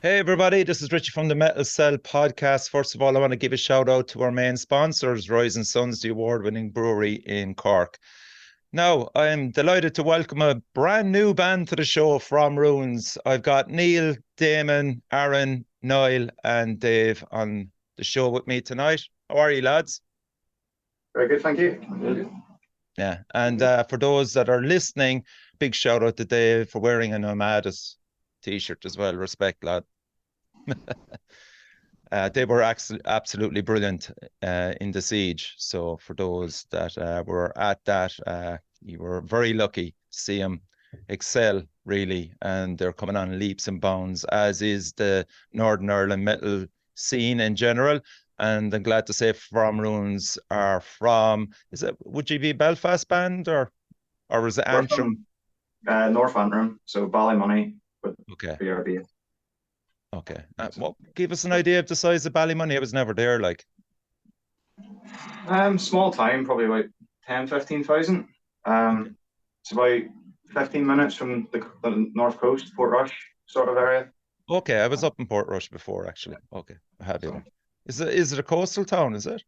Hey everybody, this is Richie from the Metal Cell podcast. First of all, I want to give a shout out to our main sponsors, Rising Suns, the award-winning brewery in Cork. Now, I'm delighted to welcome a brand new band to the show from Ruins. I've got Neil, Damon, Aaron, Niall, and Dave on the show with me tonight. How are you, lads? Very good, thank you. Good. Yeah, and for those that are listening, big shout out to Dave for wearing a Nomadus t-shirt as well. Respect, lad. They were absolutely brilliant in the siege. So for those that were at that, you were very lucky to see them excel, really. And they're coming on leaps and bounds, as is the Northern Ireland metal scene in general. And I'm glad to say From Ruins are from, is it, would you be a Belfast band or was it We're Antrim? from North Antrim, so Ballymoney, but Okay. BRB. Okay. Well, give us an idea of the size of Ballymoney. I was never there, like. Small town, probably about 10, 15,000. Okay. It's about 15 minutes from the north coast, Portrush sort of area. Okay, I was up in Portrush before, actually. Okay, I have you So there. Is it a coastal town, is it?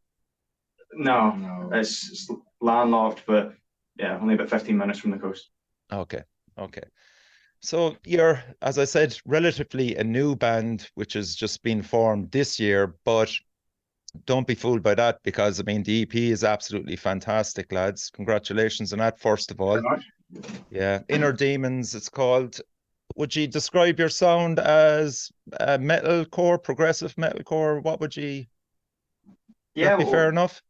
no, it's landlocked, but yeah, only about 15 minutes from the coast. Okay, okay. So you're, as I said, relatively a new band, which has just been formed this year, but don't be fooled by that because I mean the EP is absolutely fantastic, lads. Congratulations on that, first of all. Very much. Yeah, Inner Demons, it's called. Would you describe your sound as metalcore, progressive metalcore? What would you, Yeah, that be fair well, enough?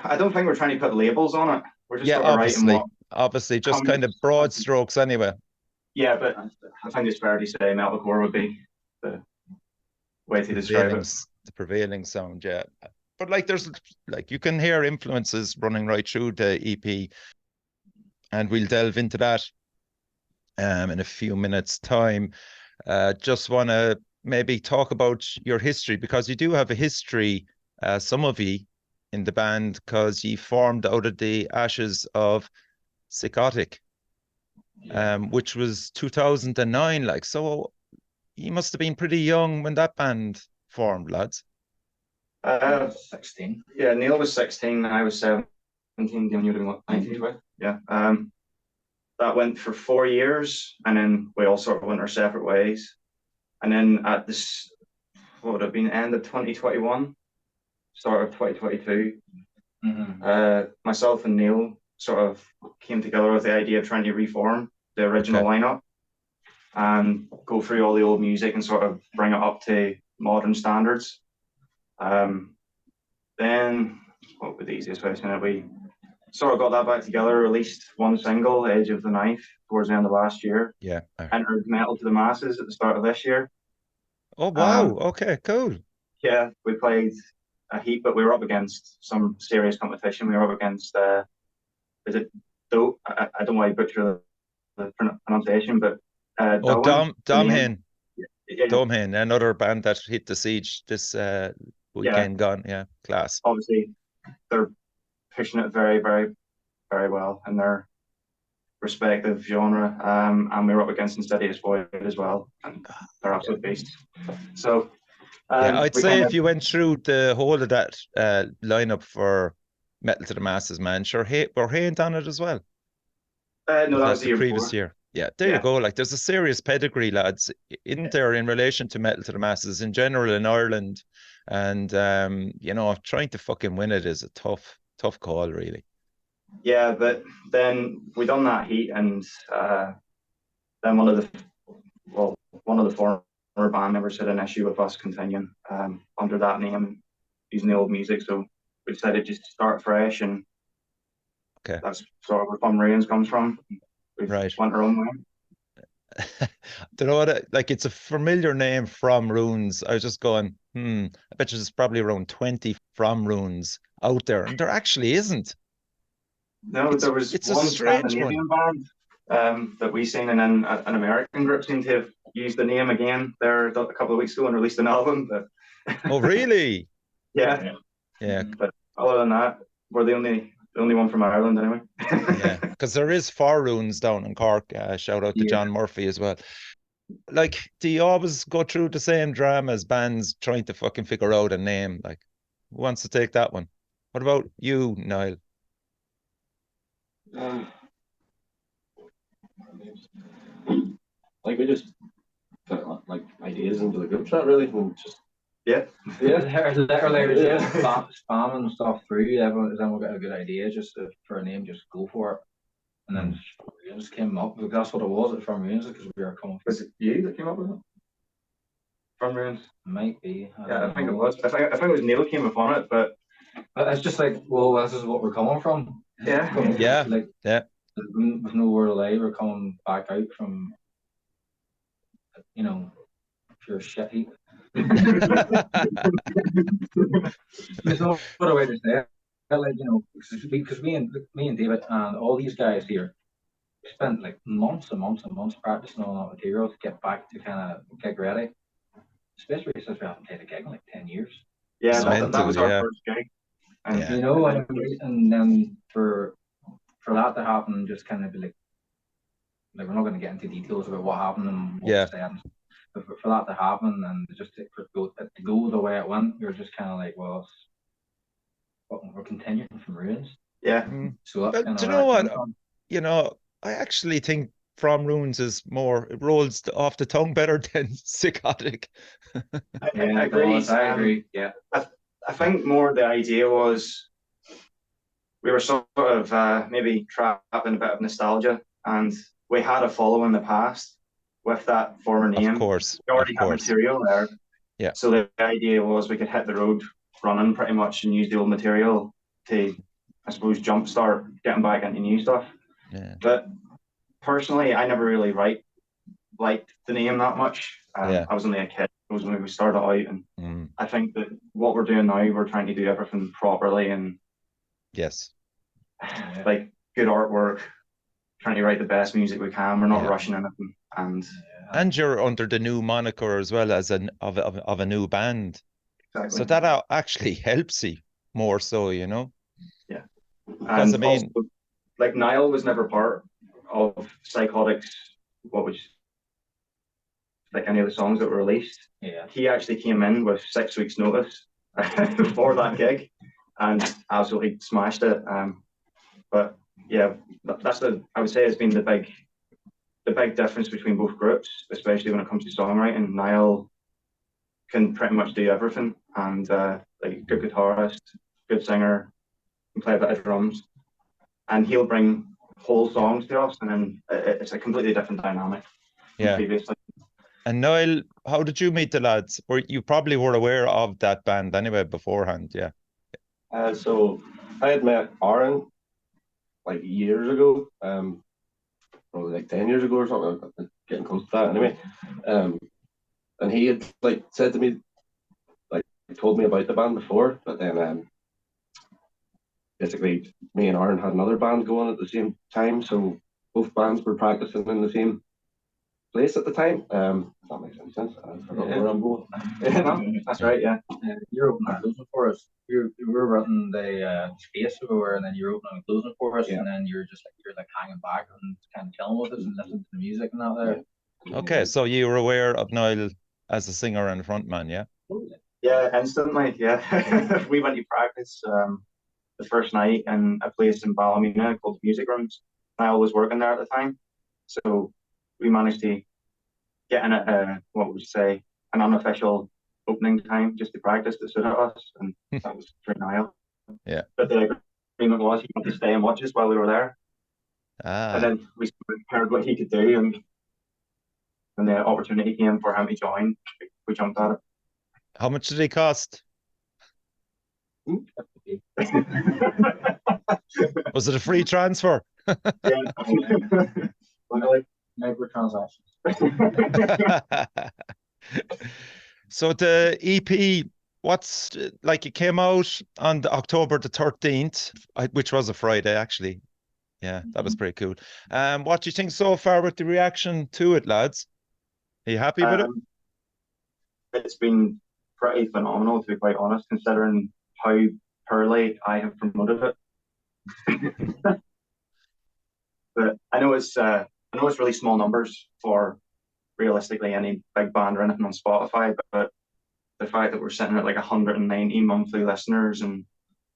I don't think we're trying to put labels on it. We're just Yeah, sort of writing what obviously, just kind of comes. broad strokes anyway. Yeah, but I think it's fair to say metalcore would be the way to describe it. The prevailing sound, yeah. But like, there's like you can hear influences running right through the EP, and we'll delve into that in a few minutes' time. Just want to maybe talk about your history because you do have a history, some of you in the band, because you formed out of the ashes of Psychotic, which was 2009. Like, so you must have been pretty young when that band formed, lads. 16. Yeah, Neil was 16, I was 17, Gavin, you would have been what, 19, right? Yeah. That went for 4 years, and then we all sort of went our separate ways. And then at this, what would have been end of 2021, start of 2022, myself and Neil sort of came together with the idea of trying to reform the original Okay. lineup and go through all the old music and sort of bring it up to modern standards. Um, then what would the easiest way to say it? We sort of got that back together, released one single, Edge of the Knife, towards the end of last year, Yeah. entered Metal to the Masses at the start of this year. Oh, wow. Um, Okay, cool. yeah, we played a heat, but we were up against some serious competition. We were up against, is it Do? I don't want to butcher the pronunciation, but Oh, Dowen, the name. Domhin, Yeah, Domhin, another band that hit the siege this yeah, weekend gone. Yeah, class. obviously they're pushing it very, very, very well in their respective genre. And we were up against Insidious Void as well, and they're Yeah. absolute beasts. So Yeah, I'd we say kind if of you went through the whole of that lineup for Metal to the Masses, man, sure, we're Haint on it as well. no, Was that was that the the year previous before. year? Yeah, there you Yeah, go. Like, there's a serious pedigree, lads, isn't there, in relation to Metal to the Masses in general in Ireland. And trying to fucking win it is a tough call, really. yeah, but then we done that heat, and then one of the former band members had an issue with us continuing under that name, using the old music. So we decided just to start fresh, and Okay, that's sort of where Fun Ruins comes from. We've right. went our own way. Don't know what like it's a familiar name from Runes. I was just going, I bet you there's probably around 20 from Runes out there, and there actually isn't. No, It's there was it's a one strange one. Scandinavian band that we seen, and then an American group seemed to have used the name again there a couple of weeks ago and released an album. But Oh, really? yeah, Yeah, but other than that, we're the only one from Ireland anyway. yeah. Because there is four Runes down in Cork. Shout out to Yeah, John Murphy as well. like, do you always go through the same drama as bands trying to fucking figure out a name? Like, who wants to take that one? What about you, Niall? Um, like we just put like ideas into the group chat really, and just Yeah. Literally just spamming stuff through. Everyone, then we'll get a good idea just for a name, just go for it. And then just came up, because that's what it was from Ruins, because we were coming. Was it you that came up with it? From Ruins? Might be. I think it was. I think it was Neil came upon it, but it's just like, well, this is what we're coming from. Yeah. Like, yeah. With no word of lie, we're coming back out from, pure shit heap. There's no other way to say it. Like, because me and David and all these guys here spent like months and months and months practicing on that material to get back to kind of gig ready. Especially since we haven't played a gig in like 10 years. Yeah, that was our first gig. And and then for that to happen, just kind of be like we're not going to get into details about what happened and what was said. But for that to happen and just to go the way it went, we were just kind of like, well, we're continuing from Ruins. Yeah. So that's do you know what? I actually think From Ruins is it rolls off the tongue better than Psychotic. I agree. I agree. Yeah. I think more the idea was we were sort of maybe trapped in a bit of nostalgia, and we had a follow in the past with that former name. Of course. We already had material there. Yeah. So the idea was we could hit the road running pretty much and use the old material to, I suppose, jumpstart getting back into new stuff. Yeah. But personally, I never really liked the name that much. I was only a kid. It was when we started out, and I think that what we're doing now, we're trying to do everything properly and like good artwork, trying to write the best music we can. We're not rushing anything, and you're under the new moniker as well as of a new band. Exactly. So that actually helps you more so, Yeah. And also, like Niall was never part of Psychotics, like any of the songs that were released. Yeah. He actually came in with 6 weeks notice for that gig and absolutely smashed it. But yeah, I would say it's been the big difference between both groups, especially when it comes to songwriting. Niall can pretty much do everything, and like good guitarist, good singer, can play a bit of drums, and he'll bring whole songs to us, and then it's a completely different dynamic. Previously. And Niall, how did you meet the lads? You probably were aware of that band anyway beforehand, yeah. So I had met Aaron like years ago, probably like 10 years ago or something, getting close to that anyway. And he had like said to me, like told me about the band before, but then basically me and Aaron had another band going at the same time, so both bands were practicing in the same place at the time. If that makes any sense. I forgot where I'm going. That's right, yeah. You're opening and closing for us. You were running the space everywhere, and then you're opening and closing for us, and then you're hanging back and kind of chilling with us and listening to the music and that there. Okay, so you were aware of Niall as a singer and frontman, yeah? Yeah, instantly, yeah. We went to practice the first night in a place in Ballymena called Music Rooms. Niall was working there at the time, so we managed to get in at what would you say, an unofficial opening time just to practice to suit us, and that was for Niall. Yeah. But the agreement was he wanted to stay and watch us while we were there. And then we heard what he could do, and when the opportunity came for him to join, we jumped at it. How much did he cost? Was it a free transfer? Yeah. Microtransactions. So the EP, it came out on October the 13th, which was a Friday, actually. Yeah, that was pretty cool. What do you think so far with the reaction to it, lads? Are you happy with it? It's been pretty phenomenal, to be quite honest, considering how poorly I have promoted it. But I know it's really small numbers for realistically any big band or anything on Spotify, but the fact that we're sitting at like 190 monthly listeners, and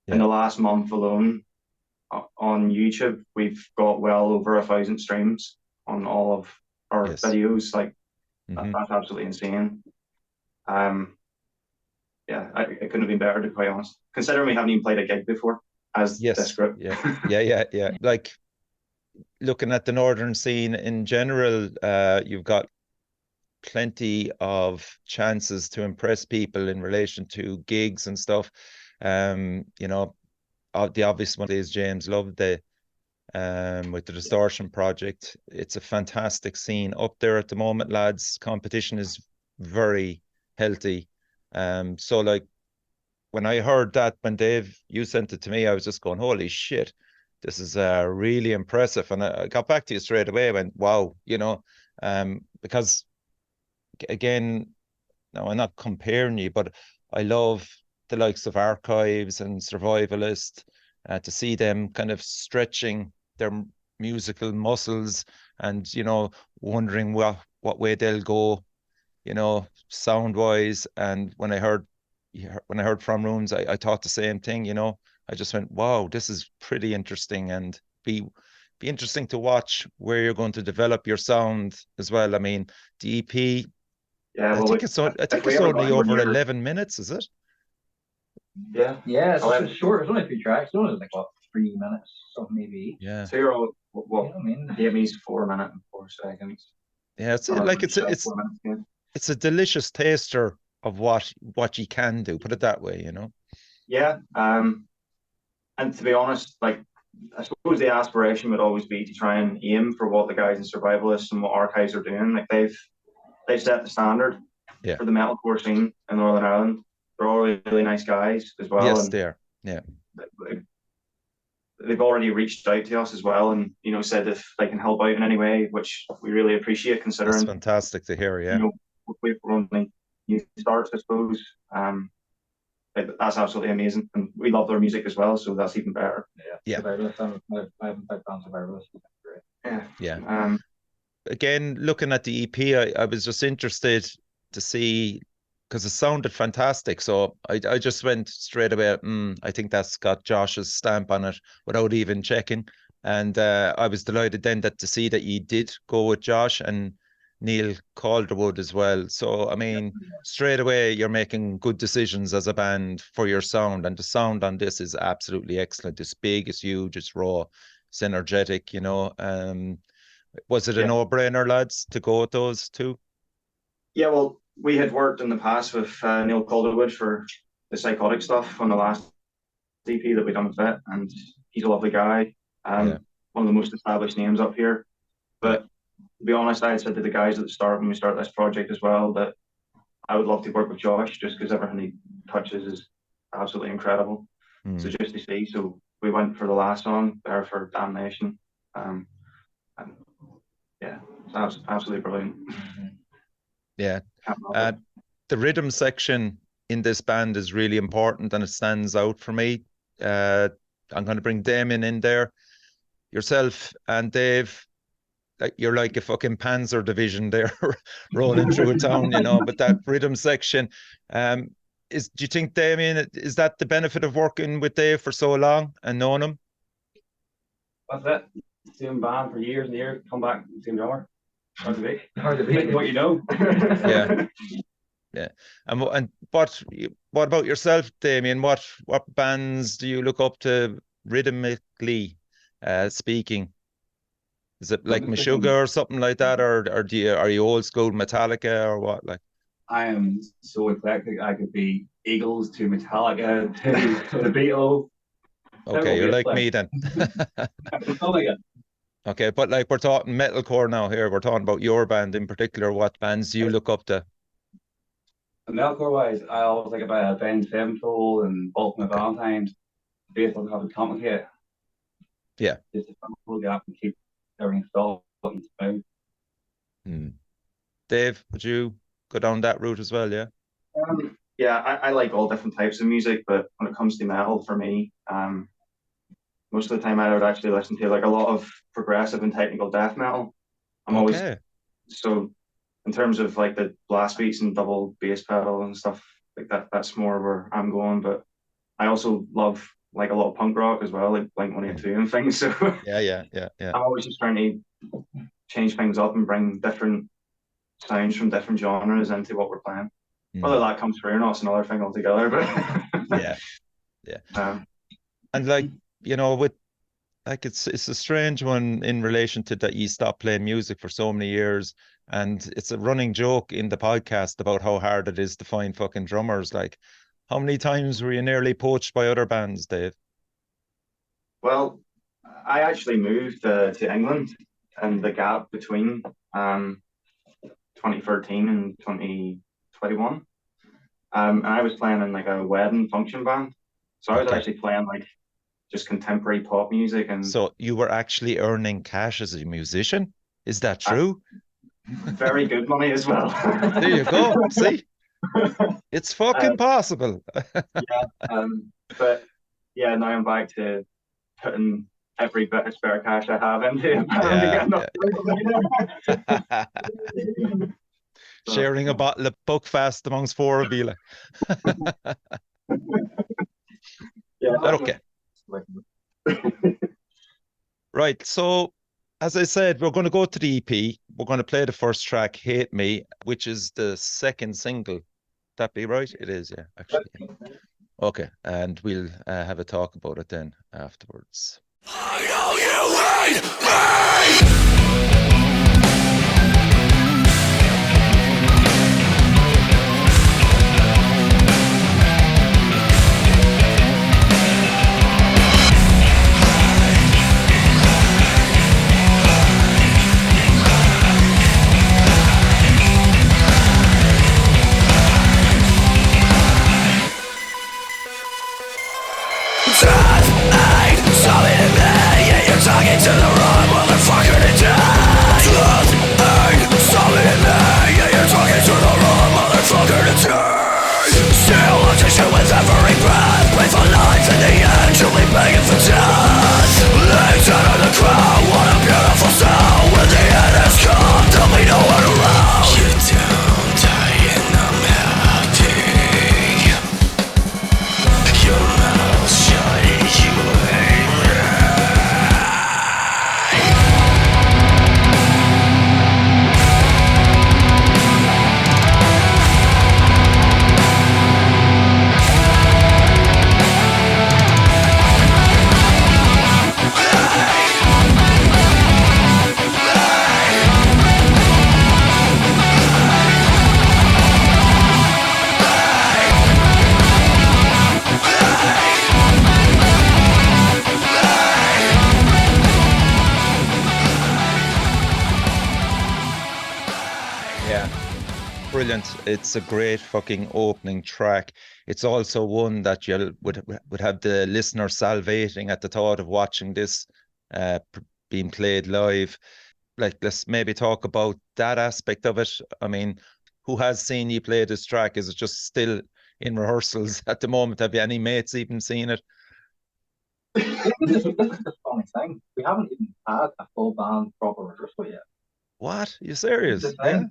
in the last month alone on YouTube, we've got well over 1,000 streams on all of our videos. Like that's absolutely insane. Yeah, it couldn't have been better, to be quite honest. Considering we haven't even played a gig before as this group. Yeah. Like looking at the northern scene in general, you've got plenty of chances to impress people in relation to gigs and stuff. You know, the obvious one is James Loveday with the Distortion Project. It's a fantastic scene up there at the moment, lads. Competition is very healthy. So like when I heard that, when Dave, you sent it to me, I was just going, holy shit, this is really impressive. And I got back to you straight away. I went, wow, you know, because again, now I'm not comparing you, but I love the likes of Archives and Survivalist, to see them kind of stretching their musical muscles and, you know, wondering what way they'll go, you know, sound wise. And when I heard From Rooms, I thought the same thing, you know. I just went, wow, this is pretty interesting, and be interesting to watch where you're going to develop your sound as well. I mean, the EP, yeah, I think it's only over 11 minutes, is it? Yeah, it's short. It's only 3 tracks. It's only like what, 3 minutes, something maybe. Yeah. So you're all what? You know what I mean? Damon's 4 minutes and 4 seconds. Yeah, it's a delicious taster of what you can do. Put it that way, you know. Yeah, and to be honest, like I suppose the aspiration would always be to try and aim for what the guys in Survivalists and what Archives are doing. Like they've set the standard for the metalcore scene in Northern Ireland. They're all really nice guys as well. Yes, and they are. Yeah. They've already reached out to us as well, and you know, said if they can help out in any way, which we really appreciate, considering that's fantastic to hear. Yeah, you know, we're only new starts, I suppose. That's absolutely amazing, and we love their music as well, so that's even better. Yeah. Survivalist, I haven't played on Survivalist. Great. Yeah. Again, looking at the EP, I was just interested to see, because it sounded fantastic. So I just went straight away, I think that's got Josh's stamp on it without even checking. And I was delighted then to see that you did go with Josh and Neil Calderwood as well. So, I mean, straight away, you're making good decisions as a band for your sound. And the sound on this is absolutely excellent. It's big, it's huge, it's raw, it's energetic, you know. Was it a no-brainer, lads, to go with those two? Yeah, well, we had worked in the past with Neil Calderwood for the Psychotic stuff on the last EP that we done with it, and he's a lovely guy. One of the most established names up here. But to be honest, I had said to the guys at the start when we started this project as well that I would love to work with Josh, just because everything he touches is absolutely incredible. So just to see, so we went for the last song there for Damnation. And yeah, it's absolutely brilliant. Yeah. The rhythm section in this band is really important, and it stands out for me. I'm going to bring Damon in there. Yourself and Dave, like you're like a fucking Panzer division there rolling through a town, you know. But that rhythm section, do you think, Damien, is that the benefit of working with Dave for so long and knowing him? That's it. Same band for years and years, come back, same drummer. Hard to beat what you know. Yeah. And what about yourself, Damien? What bands do you look up to rhythmically speaking? Is it like Meshuggah or something like that, or are you old school Metallica or what? Like, I am so eclectic. I could be Eagles to Metallica to the Beatles. Okay, you're like me then. Okay, but like we're talking metalcore now here. We're talking about your band in particular. What bands do you look up to? Metalcore wise, I always like about Ben Sevenfold and Bolton and Valentine's. Based on how to complicate. Yeah. Just to pull the app and keep everything stalled and smooth. Dave, would you go down that route as well? Yeah. Yeah, I like all different types of music, but when it comes to metal, for me, most of the time I would actually listen to like a lot of progressive and technical death metal. I'm always so in terms of like the blast beats and double bass pedal and stuff like that, that's more where I'm going. But I also love like a lot of punk rock as well, like Blink-182 and things. So Yeah. I'm always just trying to change things up and bring different sounds from different genres into what we're playing. Whether that comes through or not is another thing altogether. But yeah. And like, you know, with like it's a strange one in relation to that you stopped playing music for so many years, and it's a running joke in the podcast about how hard it is to find fucking drummers. Like, how many times were you nearly poached by other bands, Dave? Well, I actually moved to England, and the gap between 2013 and 2021. And I was playing in like a wedding function band. So I was actually playing like just contemporary pop music. And so you were actually earning cash as a musician? Is that true? Very good money as well. There you go. See? It's fucking possible. But yeah, now I'm back to putting every bit of spare cash I have into it. Sharing a bottle of Buckfast amongst four of you. Okay. Right. So, as I said, we're going to go to the EP. We're going to play the first track, Hate Me, which is the second single. That be right? It is, yeah, actually. Okay. And we'll have a talk about it then afterwards. I know you hate me! Talking to the wrong motherfucker today. Truth ain't solid in me. Yeah, you're talking to the wrong motherfucker today. Still obsession with every breath. Pray for life in the end, truly begging for death. Legs out of the crowd, what a beautiful sound. When the end has come, there'll be no one around. You don't die in the melody. Your mouth shut, you hate me. Brilliant. It's a great fucking opening track. It's also one that you would have the listener salivating at the thought of watching this being played live. Like, let's maybe talk about that aspect of it. I mean, who has seen you play this track? Is it just still in rehearsals at the moment? Have you any mates even seen it? This is the funny thing. We haven't even had a full band proper rehearsal yet. What? Are you serious? Yeah.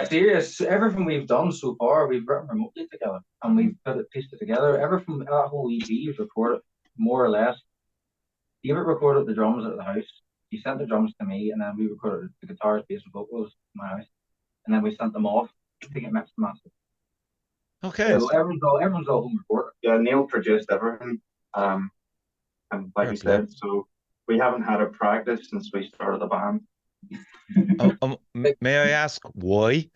Serious. Everything we've done so far, we've written remotely together, and we've pieced it together. Everything, that whole EP is recorded more or less. David recorded the drums at the house. He sent the drums to me, and then we recorded the guitars, bass, and vocals in my house, and then we sent them off to get mixed and mastered. Okay. So everyone's all home recorded. Yeah, Neil produced everything. And like you said, so we haven't had a practice since we started the band. May I ask why?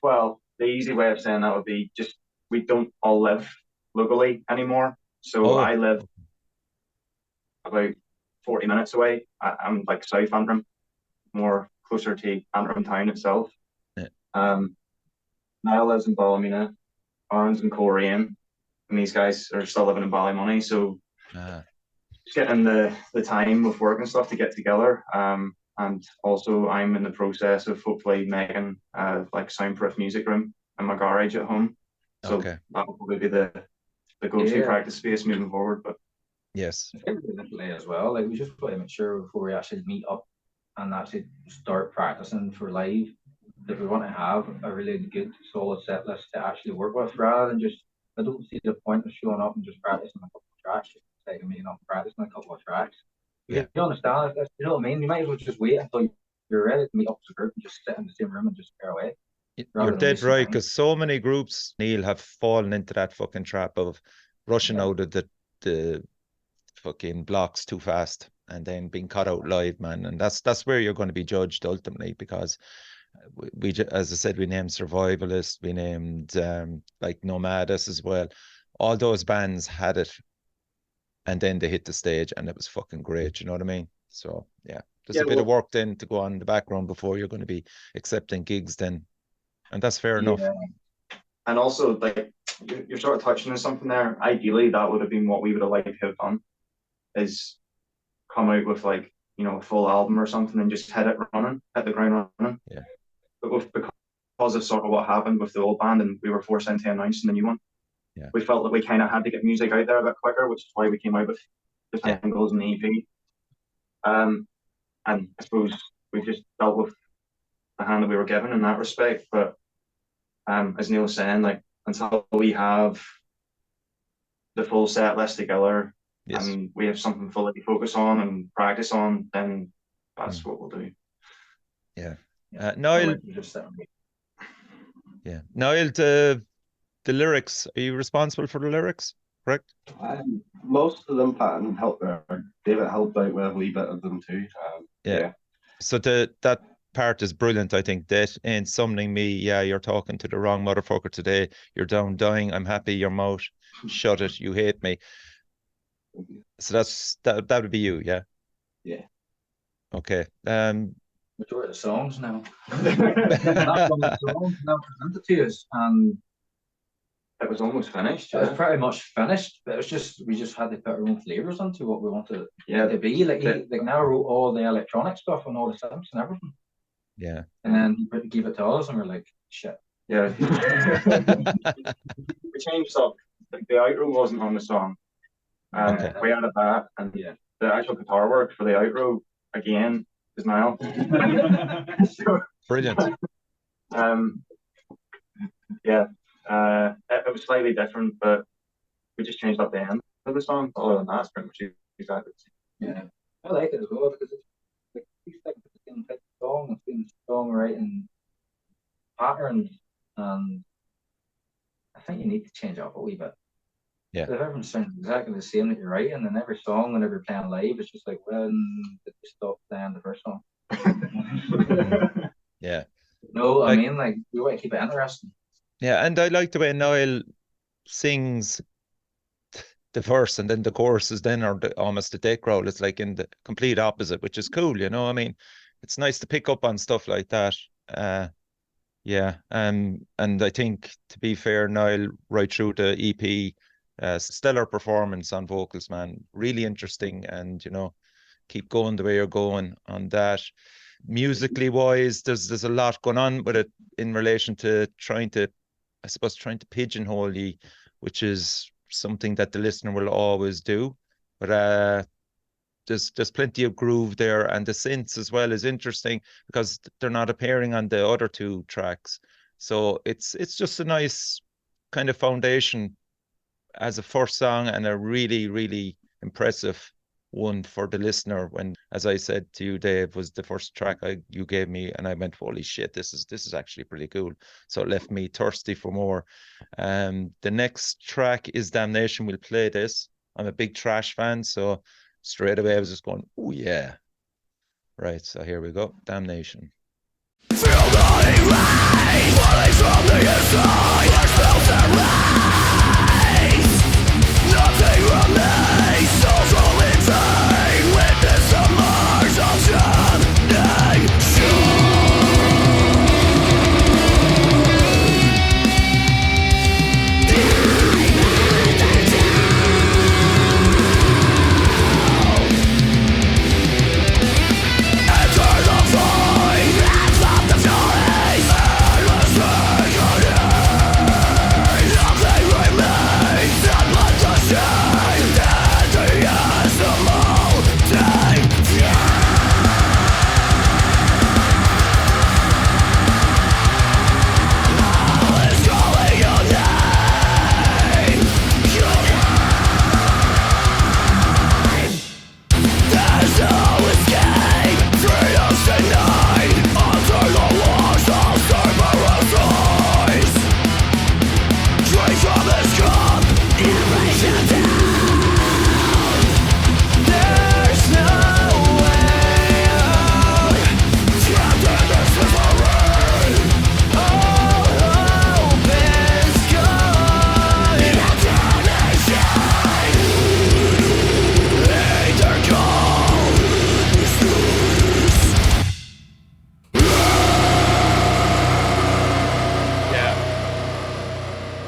Well, the easy way of saying that would be just we don't all live locally anymore. So I live about 40 minutes away. I'm like South Antrim, more closer to Antrim town itself. Yeah. Niall lives in Ballymena, Aaron's in Coleraine, and these guys are still living in Ballymoney. So just getting the time with work and stuff to get together. And also I'm in the process of hopefully making like soundproof music room in my garage at home. So that will probably be the go-to practice space moving forward. But yes, as well. Like, we just want to make sure before we actually meet up and actually start practicing for live, that we want to have a really good solid set list to actually work with, rather than just, I don't see the point of showing up and just practicing a couple of tracks, just taking me not practicing a couple of tracks. Yeah. You understand? You know what I mean? You might as well just wait until you're ready to meet up with a group and just sit in the same room and just pair away. You're dead right, because so many groups, Neil, have fallen into that fucking trap of rushing out of the fucking blocks too fast and then being cut out live, man. And that's where you're going to be judged ultimately, because we as I said, we named Survivalist, we named like Nomadus as well. All those bands had it, and then they hit the stage and it was fucking great, you know what I mean? So yeah, there's a bit of work then to go on in the background before you're going to be accepting gigs then, and that's fair enough. And also, like, you're sort of touching on something there. Ideally, that would have been what we would have liked to have done, is come out with, like, you know, a full album or something and just hit the ground running. Yeah. But because of sort of what happened with the old band, and we were forced into announcing the new one, we felt that we kind of had to get music out there a bit quicker, which is why we came out with the singles and the EP. And I suppose we just dealt with the hand that we were given in that respect. But as Neil was saying, like, until we have the full set list together, and we have something fully to focus on and practice on, then that's what we'll do. Yeah. Niall, Niall, the lyrics, are you responsible for the lyrics, correct? Most of them, Patton helped, David helped out with a wee bit of them too. So that part is brilliant, I think. That ain't summoning me. Yeah, you're talking to the wrong motherfucker today. You're down dying. I'm happy your mouth. Shut it. You hate me. So that would be you, yeah? Yeah. Okay. Majority of the songs now. That's one of the songs now presented to us, and it was almost finished. It was pretty much finished, but it was just, we just had to put our own flavors into what we wanted it to be. Like now wrote all the electronic stuff and all the synths and everything. Yeah. And then he gave it to us, and we're like, shit. Yeah. We changed up. Like, the outro wasn't on the song. We added that, and the actual guitar work for the outro again is Niall. Brilliant. It was slightly different, but we just changed up the end of the song. Other than that, it's pretty much exactly the same. Yeah, I like it as well, because it's like we stick to the same type of song. It's been songwriting patterns, and I think you need to change up a wee bit. Yeah. If everyone sounds exactly the same that you're writing, and every song, whenever you're playing live, it's just like, when did you stop playing the first song? Yeah. No, I mean, like, we want to keep it interesting. Yeah, and I like the way Niall sings the verse, and then the choruses then are almost a deck roll. It's like in the complete opposite, which is cool, you know. I mean, it's nice to pick up on stuff like that. And I think, to be fair, Niall, right through the EP, stellar performance on vocals, man. Really interesting, and, you know, keep going the way you're going on that. Musically wise, there's a lot going on with it in relation to trying to pigeonhole you, which is something that the listener will always do. But there's plenty of groove there, and the synths as well is interesting because they're not appearing on the other two tracks. So it's just a nice kind of foundation as a first song, and a really, really impressive one for the listener. When, as I said to you, Dave, was the first track you gave me, and I went, holy shit, this is actually pretty cool. So it left me thirsty for more. The next track is Damnation. We'll play this. I'm a big Trash fan, so straight away I was just going, oh yeah. Right, so here we go. Damnation. Feel the rain falling from the inside. I felt the rain. Nothing remains. Souls all in vain. Witness the march of damnation.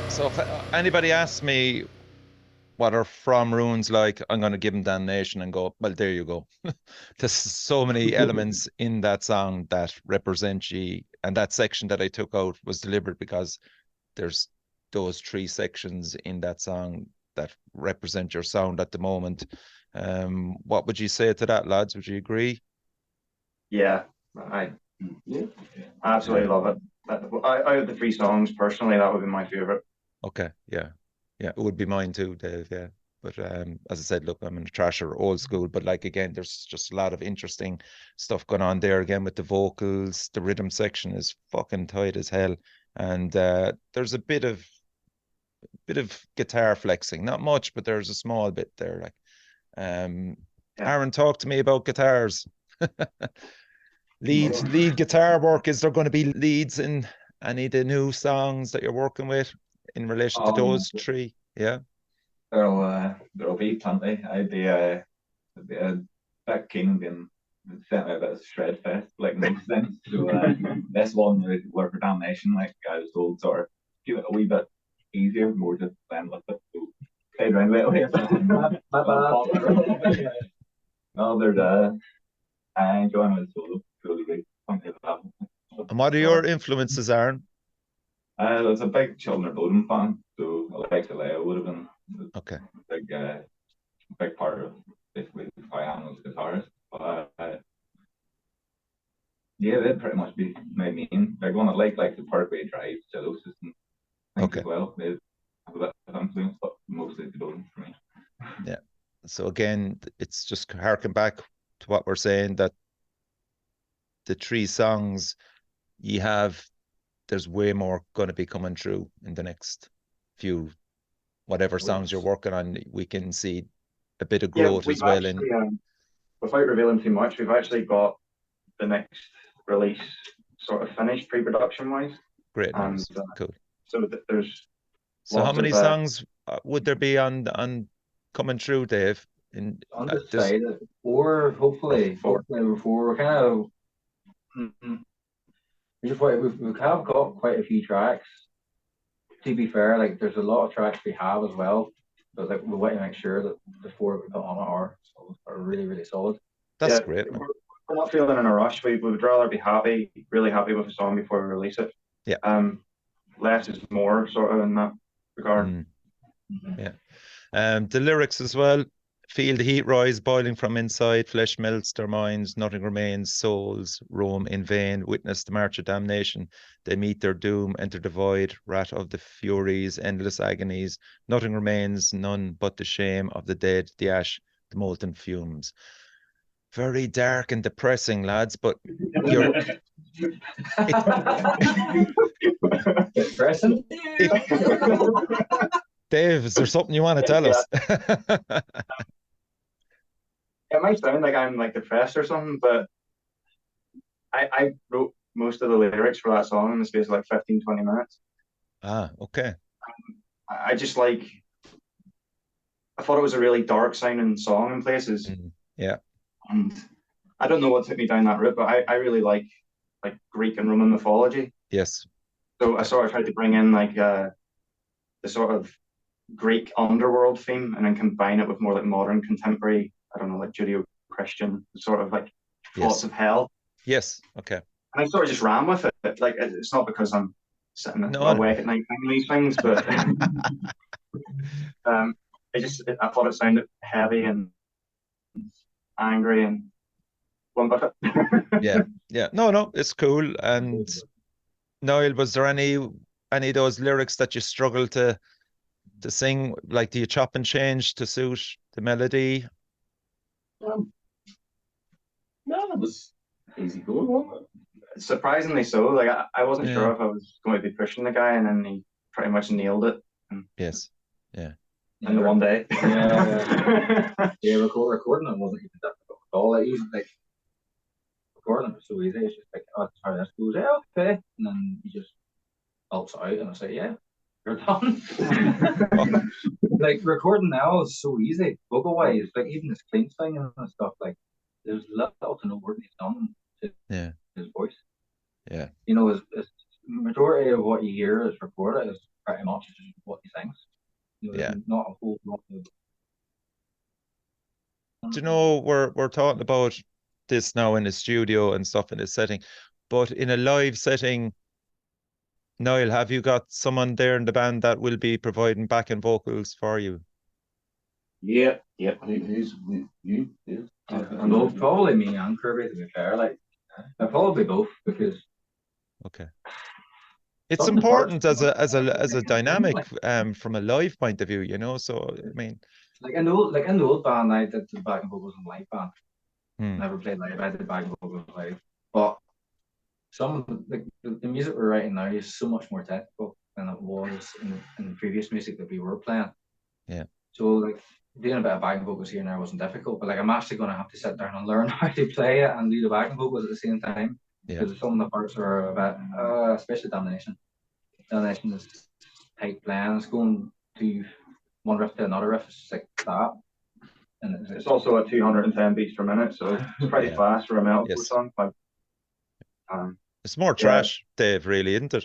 So if anybody asks me what are From Ruins like, I'm going to give them Damnation and go, well, there you go. There's so many elements in that song that represent you, and that section that I took out was deliberate because there's those 3 sections in that song that represent your sound at the moment. What would you say to that, lads? Would you agree? Yeah, I absolutely love it. Out of the 3 songs, personally, that would be my favorite. Okay, yeah, it would be mine too, Dave. Yeah, but as I said, look, I'm in a trasher, old school, but like again, there's just a lot of interesting stuff going on there. Again, with the vocals, the rhythm section is fucking tight as hell, and there's a bit of guitar flexing, not much, but there's a small bit there. Like, Aaron, talk to me about guitars. lead guitar work. Is there going to be leads in any of the new songs that you're working with in relation to those 3? Yeah, there'll be plenty. I'd be a bit keen on being sent a bit of shred fest, like most things. So this one would work for Damnation. Like I was told, sort of give it a wee bit easier, more just playing with it. So played around a little here. No, there's I enjoy my solo. Really great. and what are your influences, Aaron? I was a big Children of Bodom fan, so Alexa would have been Okay. a big part of basically how I am as a guitarist. But yeah, that'd pretty much be my main big one. I like the Parkway Drive cello system as well. They have a bit of influence, but mostly the Bodom for me. Yeah. So again, it's just harking back to what we're saying, that the 3 songs you have, there's way more going to be coming through in the next few, whatever songs you're working on. We can see a bit of growth as well. Without revealing too much, we've actually got the next release sort of finished pre-production wise. Great, and cool. So there's. So how many songs would there be on coming through, Dave? Undecided. 4, hopefully. 4. We're kind of. We've kind of got quite a few tracks. To be fair, like there's a lot of tracks we have as well, but like we want to make sure that the 4 we put on are really, really solid. That's great. We're not feeling in a rush. We would rather be really happy with a song before we release it. Yeah. Less is more, sort of, in that regard. Yeah. The lyrics as well. Feel the heat rise, boiling from inside, flesh melts their minds, nothing remains, souls roam in vain, witness the march of damnation, they meet their doom, enter the void, wrath of the furies, endless agonies, nothing remains, none but the shame of the dead, the ash, the molten fumes. Very dark and depressing, lads, but you're... Depressing? Dave, is there something you want to tell us? It might sound like I'm like depressed or something, but I wrote most of the lyrics for that song in the space of like 15-20 minutes. Okay. I just I thought it was a really dark sounding song in places. Yeah. And I don't know what took me down that route, but I really like Greek and Roman mythology. Yes. So I sort of tried to bring in the sort of Greek underworld theme and then combine it with more like modern contemporary, I don't know, like Judeo-Christian sort of like thoughts of hell. Yes. Okay. And I sort of just ran with it. Like, it's not because I'm sitting awake at night thinking these things, but I thought it sounded heavy and angry and went with it. Yeah. No, it's cool. And Niall, was there any of those lyrics that you struggled to sing? Like, do you chop and change to suit the melody? No, that was easy going, wasn't it? Surprisingly so. Like, I wasn't sure if I was going to be pushing the guy, and then he pretty much nailed it. Yes. Yeah. in the one day. Yeah, recording it wasn't even difficult at all. Like, even like recording it was so easy. It's just like, oh, that's how this goes. Yeah, okay. And then you just helps out and I say, yeah, you're done. Like recording now is so easy, vocal wise. Like even this clean thing and stuff. Like there's little to no work he's done to his voice. Yeah. You know, his majority of what you hear is recorded is pretty much just what he sings. You know, there's not a whole lot of. Do you know, we're talking about this now in the studio and stuff in this setting, but in a live setting, Niall, have you got someone there in the band that will be providing backing vocals for you? Yeah. Who's you? Yeah. Both, probably me and Kirby, to be fair. Like, probably both, because. Okay. It's important as a dynamic from a live point of view, you know. So I mean, like in the old band, I did the backing vocals in live band. Never played live. I did backing vocals live, but some of the music we're writing now is so much more technical than it was in the previous music that we were playing. Yeah. So like doing a bit of backing vocals here and there wasn't difficult, but like I'm actually going to have to sit down and learn how to play it and do the backing vocals at the same time. Because some of the parts are a bit, especially Damnation. Damnation is tight playing. It's going to one riff to another riff. It's just like that. And it's also at 210 beats per minute, so it's pretty fast for a metalcore song. But it's more trash, Dave, really, isn't it?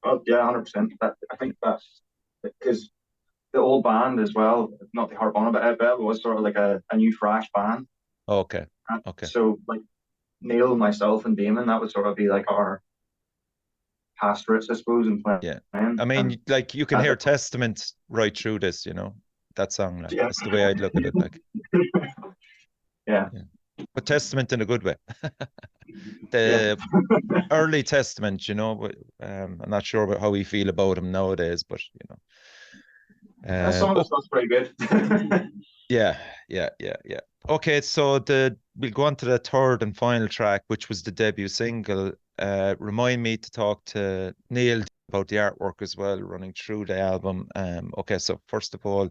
Oh yeah, 100%. I think that's because the old band as well. Not to harp on about it, but it was sort of like a new thrash band. Okay. So like. Neil, myself, and Damon, that would sort of be like our past roots, I suppose, and playing. Yeah. I mean, like you can hear Testament right through this, you know, that song. Like, that's the way I'd look at it. Like, yeah. But Testament in a good way. The early Testament, you know, I'm not sure about how we feel about them nowadays, but you know. Some of the stuff's pretty good. Yeah. Okay, so we'll go on to the third and final track, which was the debut single. Remind me to talk to Neil about the artwork as well, running through the album. Okay, so first of all,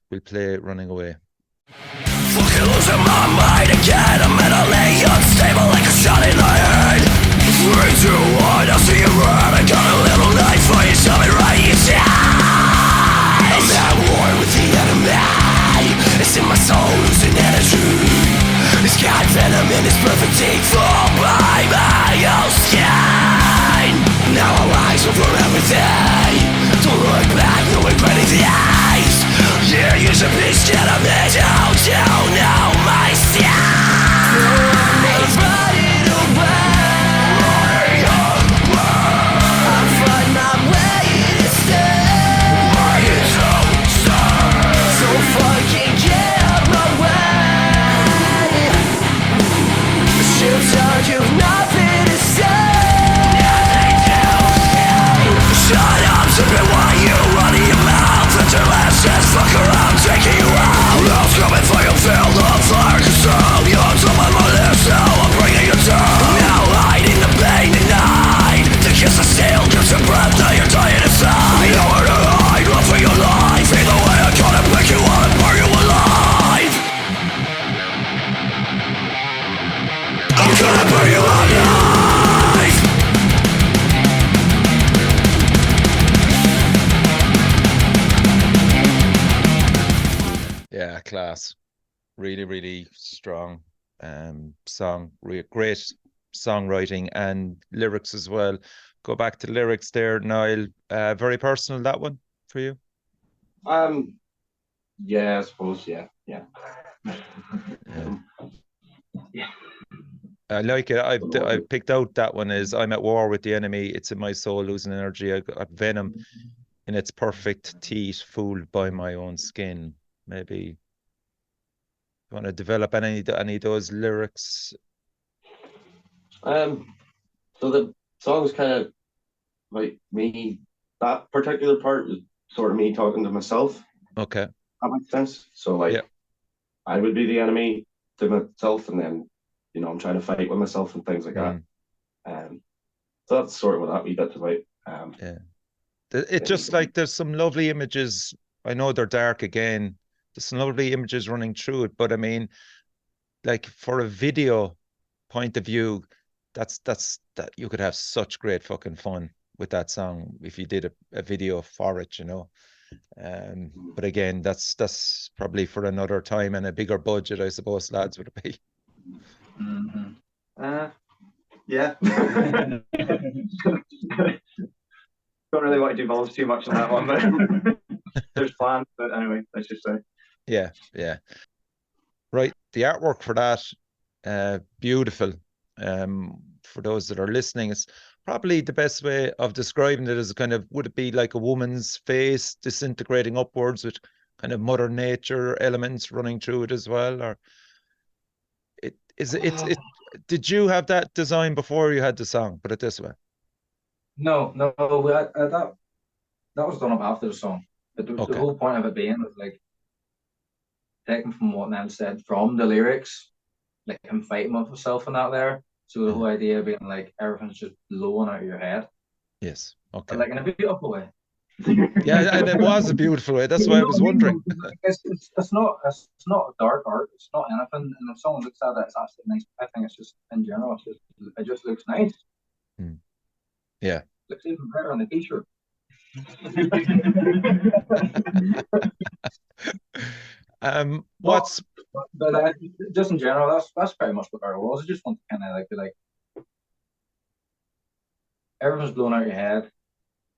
we'll play Running Away. Fucking losing my mind again. I'm mentally unstable like a shot in the head. 3, 2, 1, I see you run. I got a little knife for you, tell me right inside. I'm at war with the enemy. It's in my soul, losing energy. This got venom in its perfect teeth, fall by my own skin. Now our lives are for everything. Don't look back, no regretting the eyes. Yeah, you should be scared of me. Don't you know my style? Running away. I'll find my way to stay. So fucking get out my way. Shooter, you've nothing to say. Shut up, sipping while you run in your mouth. Let your lashes fuck around, taking you out. Love's coming for you, feel the fire consume. You're on top of my list, now I'm bringing you down. Now hiding the pain tonight. The kiss of steel gives your breath, now you're dying inside. Nowhere to hide, run for your life. Either way, I gotta pick you up and burn you alive. I'm gonna burn you alive. Yeah, class. Really, really strong song. Great songwriting and lyrics as well. Go back to lyrics there, Niall. Very personal, that one for you? Yeah, I suppose, yeah. I like it. I've picked out that one is I'm at war with the enemy. It's in my soul, losing energy. I got venom in its perfect teeth, fooled by my own skin. Maybe you want to develop any of those lyrics? So the song's kind of like me. That particular part is sort of me talking to myself. Okay. That makes sense. So like, I would be the enemy to myself, and then I'm trying to fight with myself and things like that. So that's sort of what that wee bit's about. It just like there's some lovely images I know they're dark again. There's some lovely images running through it, but I mean, like for a video point of view, that you could have such great fucking fun with that song if you did a video for it, you know. But again, that's probably for another time and a bigger budget, I suppose, lads, would it be? Yeah. Don't really want to divulge too much on that one, but there's plans. But anyway, let's just say. Yeah. Right, the artwork for that, beautiful. For those that are listening, it's probably the best way of describing it is kind of, would it be like a woman's face disintegrating upwards with kind of Mother Nature elements running through it as well, or it did you have that design before you had the song? Put it this way. No, that was done up after the song. But the whole point of it being was like taken from what Niall said from the lyrics, like him fighting with himself and that there. So the whole idea being like everything's just blowing out of your head. Yes. Okay. But like in a beautiful way. Yeah, and it was a beautiful way. That's why I was wondering. It's not dark art. It's not anything. And if someone looks at it, it's absolutely nice. I think it's just in general, it just looks nice. Yeah. Looks even better on the t-shirt. What's but just in general, that's pretty much what art was. I just want to kind of like be like everything's blown out your head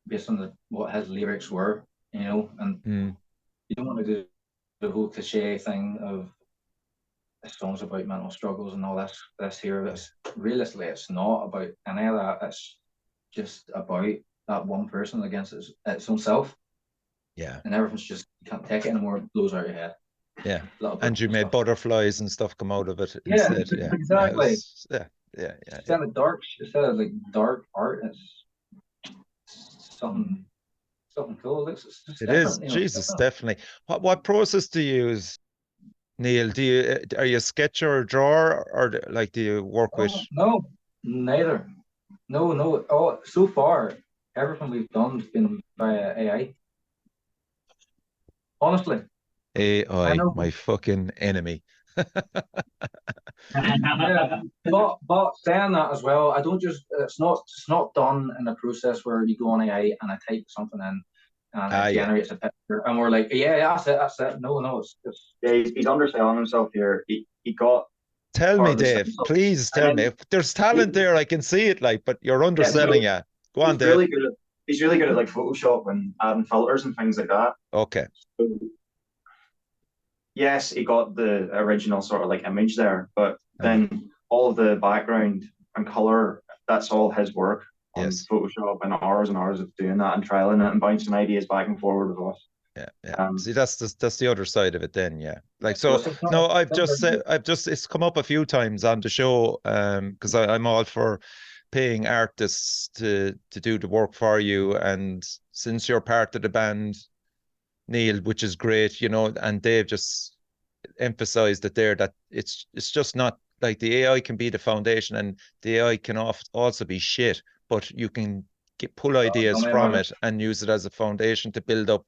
based on what his lyrics were, you know, and you don't want to do the whole cliche thing of this song's about mental struggles and all this here. That's realistically, it's not about any of that. It's just about that one person against its own self. Yeah. And everything's just, you can't take it anymore. It blows out your head. Yeah. And you made butterflies and stuff come out of it instead. Yeah, exactly. Yeah. Instead of like dark art, it's something cool. It is. You know, Jesus, definitely. What process do you use, Neil? Are you a sketcher or drawer, or like do you work with? No, neither. No. Oh, so far everything we've done has been via AI. Honestly. AI, my fucking enemy. Yeah, but saying that as well, I don't just it's not done in a process where you go on AI and I type something in and it generates a picture and we're like, yeah, that's it. No, it's he's underselling himself here. He got. Tell me, Dave, please tell me. There's talent there, I can see it, like, but you're underselling it. Go on, Dave. He's really good at like Photoshop and adding filters and things like that. Okay. So, yes, he got the original sort of like image there, but then all of the background and color, that's all his work on Photoshop and hours of doing that and trialing it and bouncing ideas back and forward with us. Yeah. See, that's the other side of it then, yeah. Like, so, no, it's come up a few times on the show, because I'm all for paying artists to do the work for you, and since you're part of the band, Neil, which is great, you know, and Dave just emphasized it there, that it's just not like the AI can be the foundation and the AI can also be shit, but you can pull ideas from it and use it as a foundation to build up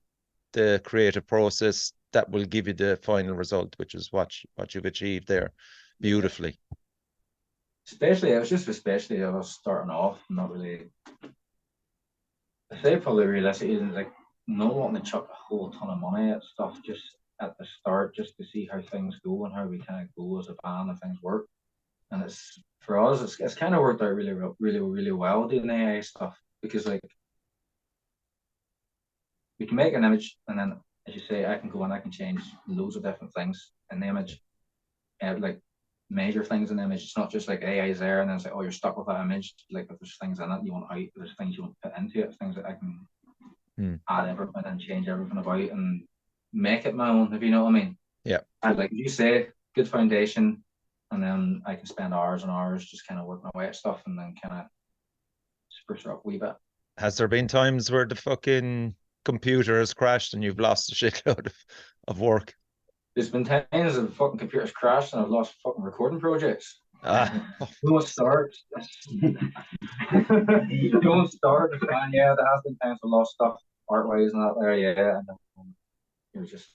the creative process that will give you the final result, which is what you've achieved there beautifully. Especially I was starting off, not really, I say probably realistically, like not wanting to chuck a whole ton of money at stuff just at the start, just to see how things go and how we kind of go as a band and things work. And it's for us, it's kind of worked out really well doing AI stuff, because like we can make an image and then, as you say, I can go and I can change loads of different things in the image, and like major things in the image. It's not just like AI is there and then it's like, oh, you're stuck with that image. Like if there's things in it you want out, there's things you want to put into it, things that I can add everything and change everything about and make it my own, if you know what I mean. Yeah. And like you say, good foundation, and then I can spend hours and hours just kind of working my way at stuff and then kind of spruce it up a wee bit. Has there been times where the fucking computer has crashed and you've lost a shitload of work? There's been times that the fucking computer's crashed and I've lost fucking recording projects. Don't start. Don't start. And yeah, there has been times I've lost stuff art-wise and that there, yeah. it was just.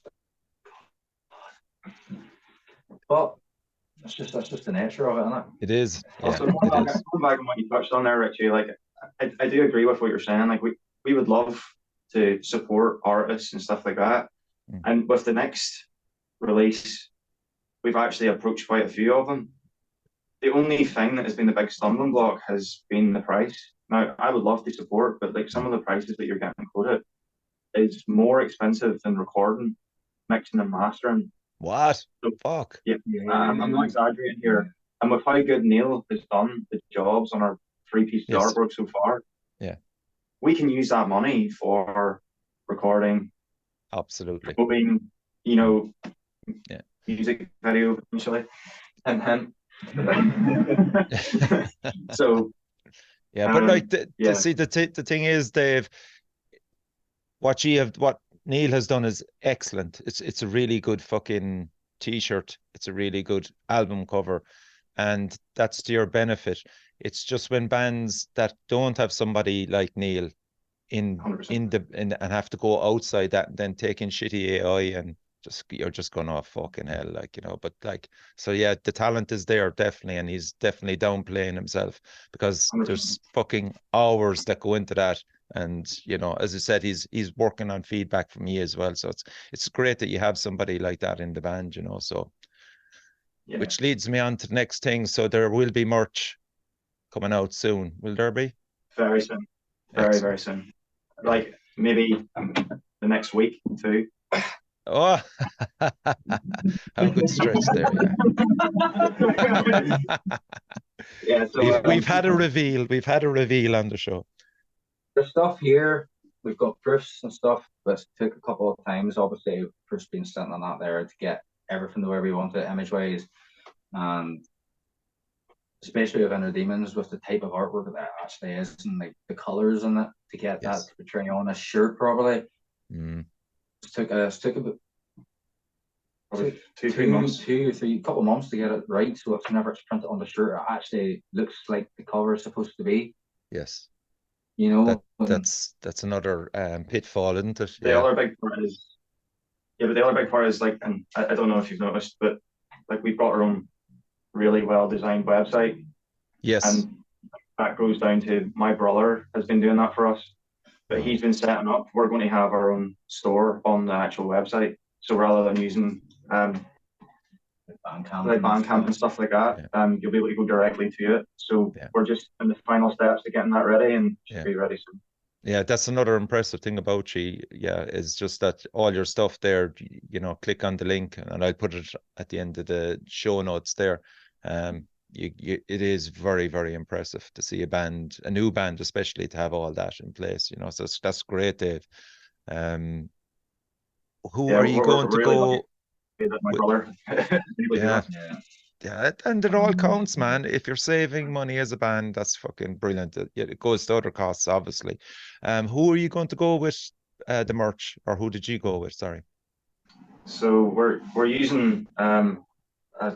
But that's just the nature of it, isn't it? It is. Yeah, Also, it is. going back on what you touched on there, Richie, like I do agree with what you're saying. Like we would love to support artists and stuff like that. And with the next release, we've actually approached quite a few of them. The only thing that has been the big stumbling block has been the price. Now, I would love to support, but like some of the prices that you're getting quoted is more expensive than recording, mixing and mastering. What? So, Fuck. Yeah, I'm not exaggerating here. And with how good Neil has done the jobs on our 3-piece artwork so far, we can use that money for recording, absolutely, promoting, music video essentially, and so but like the thing is, Dave, what Neil has done is excellent. It's a really good fucking t-shirt. It's a really good album cover, and that's to your benefit. It's just when bands that don't have somebody like Neil in and have to go outside that and then taking shitty AI and you're just going, oh fucking hell, like, but like, so yeah, the talent is there definitely, and he's definitely downplaying himself because 100%. There's fucking hours that go into that. And as I said, he's working on feedback from me as well. So it's great that you have somebody like that in the band, so which leads me on to the next thing. So there will be merch coming out soon. Will there be? Very soon. Very soon. Like maybe the next week too. Oh, have a good stretch there. Yeah. So we've had a reveal. We've had a reveal on the show. The stuff here, we've got proofs and stuff, but it took a couple of times, obviously, proofs being sent on that there to get everything the way we want it, image-wise, and especially with Inner Demons, with the type of artwork that actually is, and like the colors in it, to get that to portray on a shirt properly. It took about two or three couple of months to get it right, so it's whenever it's printed on the shirt, it actually looks like the cover is supposed to be. Yes. That's another pitfall, isn't it? The other big part is, but the other big part is like, and I don't know if you've noticed, but like we've got our own really well designed website. Yes. And that goes down to my brother has been doing that for us, but he's been setting up. We're going to have our own store on the actual website. So rather than using Bandcamp and stuff like that, you'll be able to go directly to it. So we're just in the final steps to getting that ready, and should be ready soon. Yeah, that's another impressive thing about you. Yeah, is just that all your stuff there, click on the link, and I'll put it at the end of the show notes there. It is very, very impressive to see a new band, especially, to have all that in place. So that's great, Dave. Who are you going to go? My brother. And it all counts, man. If you're saving money as a band, that's fucking brilliant. It goes to other costs, obviously. Who are you going to go with the merch, or who did you go with? Sorry. So we're using a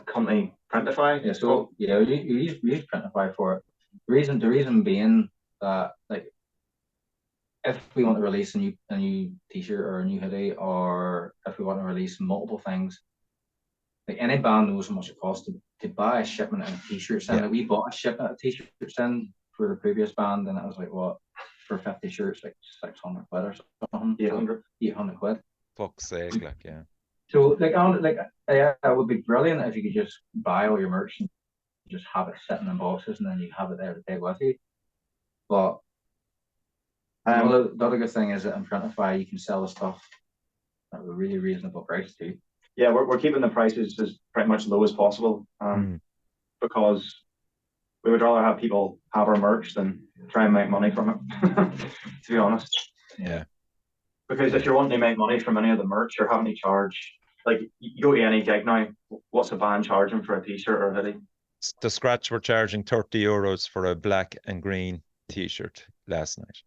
company, Printify. Yeah. So we use Printify for it. The reason being that, like, if we want to release a new t-shirt or a new hoodie, or if we want to release multiple things, like any band knows how much it costs to buy a shipment of t-shirts. And we bought a shipment of t-shirts in for the previous band, and it was like, what, for 50 shirts, like 600 quid or something. 800 quid. Fuck's sake, like, yeah. So it would be brilliant if you could just buy all your merch and just have it sitting in boxes, and then you have it there to take with you. But the other good thing is that in Printify you can sell the stuff at a really reasonable price too. Yeah, we're keeping the prices as pretty much low as possible, because we would rather have people have our merch than try and make money from it, to be honest. Yeah. Because if you're wanting to make money from any of the merch, you're having to charge, like, you go to any gig now, what's a band charging for a t-shirt or a hoodie? The Scratch were charging €30 for a black and green t-shirt last night.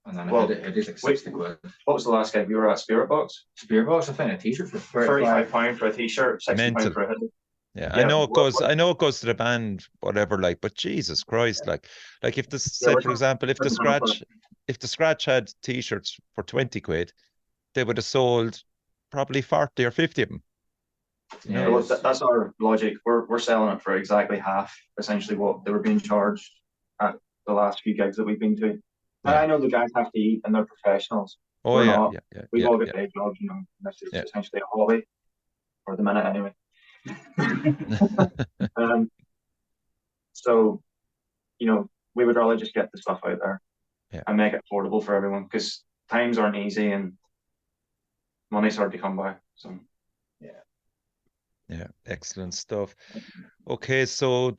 And then it is like 60 quid. What was the last gig we were at? Spirit Box? Spirit Box, I think a t-shirt for £35 for a t-shirt, £60 for a hoodie. Yeah, I know it goes to the band, whatever, like, but Jesus Christ, like if the for example, if the Scratch had t-shirts for 20 quid, they would have sold probably 40 or 50 of them. Yeah, Well, that's our logic. We're selling it for exactly half, essentially, what they were being charged at the last few gigs that we've been to. Yeah. I know the guys have to eat and they're professionals. Oh, We're yeah, not. yeah. We've all got day jobs, you know. This is essentially a hobby for the minute, anyway. So, you know, we would rather just get the stuff out there and make it affordable for everyone, because times aren't easy and money's hard to come by. So, yeah, excellent stuff. Okay, so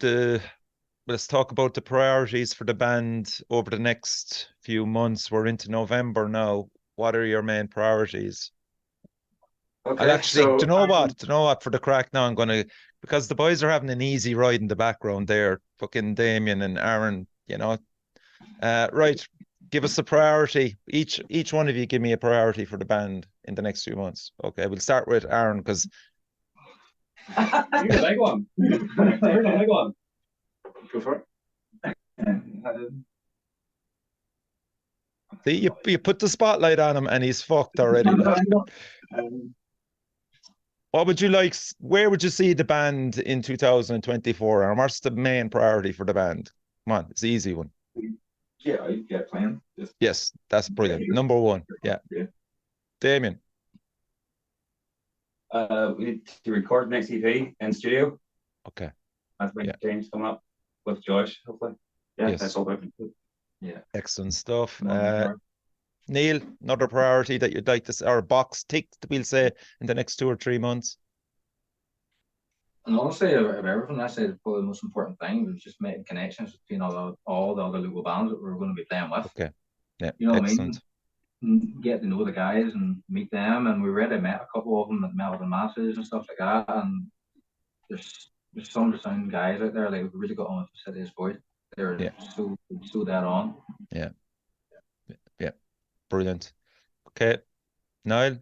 let's talk about the priorities for the band over the next few months. We're into November now. What are your main priorities? okay, I'll actually, do you know what? For the crack now, I'm gonna, because the boys are having an easy ride in the background there. Fucking Damien and Aaron, you know. Right, give us a priority. Each one of you give me a priority for the band in the next few months. Okay, we'll start with Aaron, because You're the big one. You're the big one. go for it. see, you put the spotlight on him and he's fucked already. What would you like? Where would you see the band in 2024? And what's the main priority for the band? Come on, it's an easy one. Yeah, I get playing. Yes, that's brilliant. Number one. Yeah. Damien. We need to record next EP in studio. Okay. That's big change coming up with Josh, hopefully. Yeah, Yes. that's all good. yeah. Excellent stuff. Neil, another priority that you'd like to, or a box ticked, we'll say, in the next 2 or 3 months? And honestly, of everything, I say probably the most important thing was just making connections between all the other local bands that we're going to be playing with. Okay. Yeah, you know excellent. What I mean? Get to know the guys and meet them, and we already met a couple of them at Melbourne Masses and stuff like that. And there's some of the sound guys out there, like we really got on with the City's Void. They're so dead on. Yeah. Brilliant. Okay. Niall?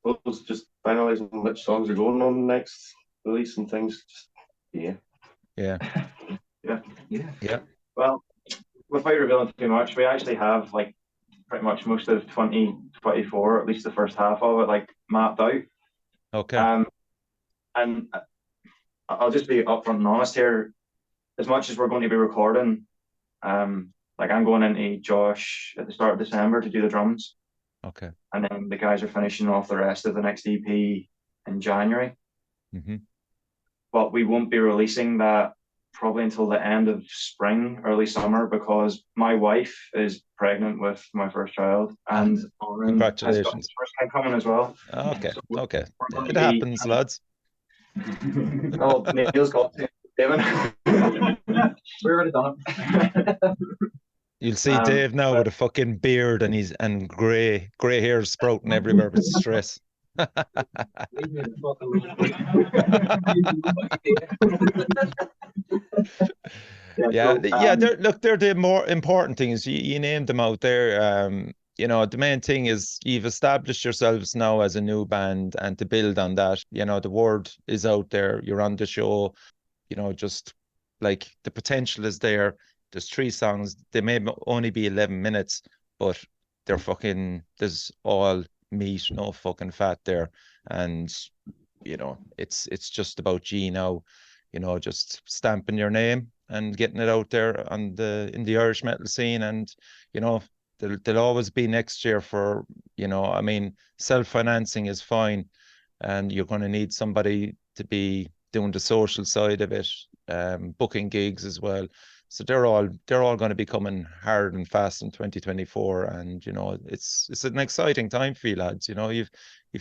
Suppose just finalising which songs are going on next release and things. Yeah. Yeah. Yeah. Well, without revealing too much, we actually have like pretty much most of 2024, at least the first half of it, like mapped out. Okay. And I'll just be upfront and honest here. As much as we're going to be recording, like I'm going into Josh at the start of December to do the drums. Okay. And then the guys are finishing off the rest of the next EP in January. Mm-hmm. But we won't be releasing that probably until the end of spring, early summer, because my wife is pregnant with my first child, and Aaron has got his first kid coming as well. Okay. So Okay. It happens, lads. Oh, Neil's got to. Damon. We already done it. You'll see Dave now with a fucking beard and grey hairs sprouting everywhere with stress. Yeah. They're the more important things. You named them out there. You know, the main thing is you've established yourselves now as a new band, and to build on that, you know, the word is out there. You're on the show. You know, just like the potential is there. There's 3 songs. They may only be 11 minutes, but they're fucking, there's all meat, no fucking fat there. And, you know, it's just about G now, you know, just stamping your name and getting it out there in the Irish metal scene. And, you know, they'll always be next year for, you know, I mean, self-financing is fine, and you're going to need somebody to be doing the social side of it, booking gigs as well. So they're all going to be coming hard and fast in 2024, and you know it's an exciting time for you lads. You know, you've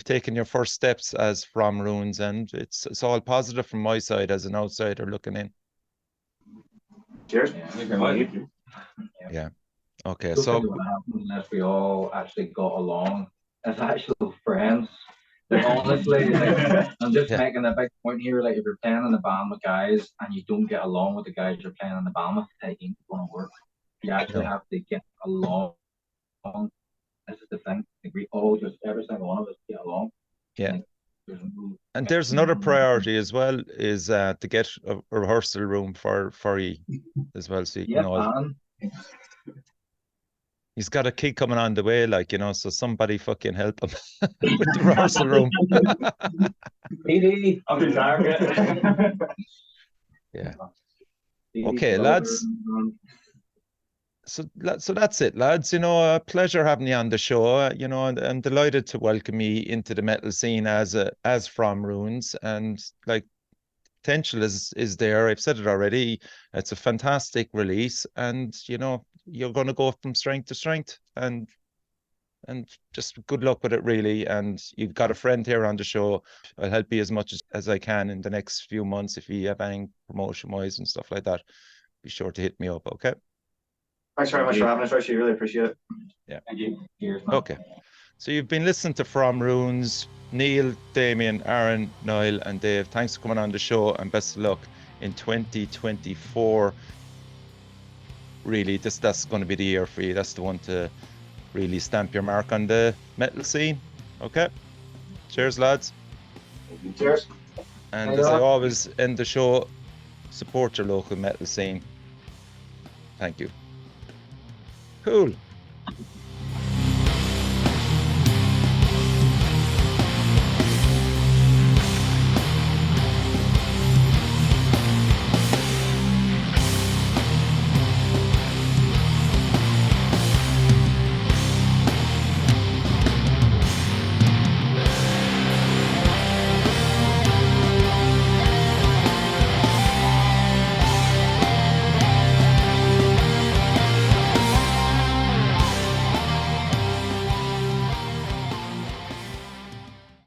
taken your first steps as From Ruins, and it's all positive from my side as an outsider looking in. Cheers. Yeah. Okay. So So what happens unless we all actually got along as actual friends. Honestly, like, I'm just making a big point here. Like, if you're playing in a band with guys and you don't get along with the guys you're playing in the band with, it ain't going to work. You actually have to get along. This is the thing. Like, we all just, every single one of us get along. Yeah. Like, and there's another priority as well, is to get a rehearsal room for you as well, so you can all. he's got a kid coming on the way, like, you know, so somebody fucking help him with the rehearsal room. PD. I'm retired. Yeah. Okay, lads. So that's it, lads. You know, a pleasure having you on the show. You know, and I'm delighted to welcome you into the metal scene as From Runes, and like, potential is there. I've said it already. It's a fantastic release, and you know, you're going to go from strength to strength, and just good luck with it, really. And you've got a friend here on the show. I'll help you as much as I can in the next few months. If you have any promotion wise and stuff like that, be sure to hit me up. Okay. Thanks very much for having us, Richie. Really appreciate it. Yeah. Thank you. Cheers. Okay. So you've been listening to From Runes. Neil, Damien, Aaron, Niall, and Dave, thanks for coming on the show, and best of luck in 2024. Really, that's going to be the year for you. That's the one to really stamp your mark on the metal scene. Okay. Cheers, lads. Cheers. And as I always end the show, support your local metal scene. Thank you. Cool.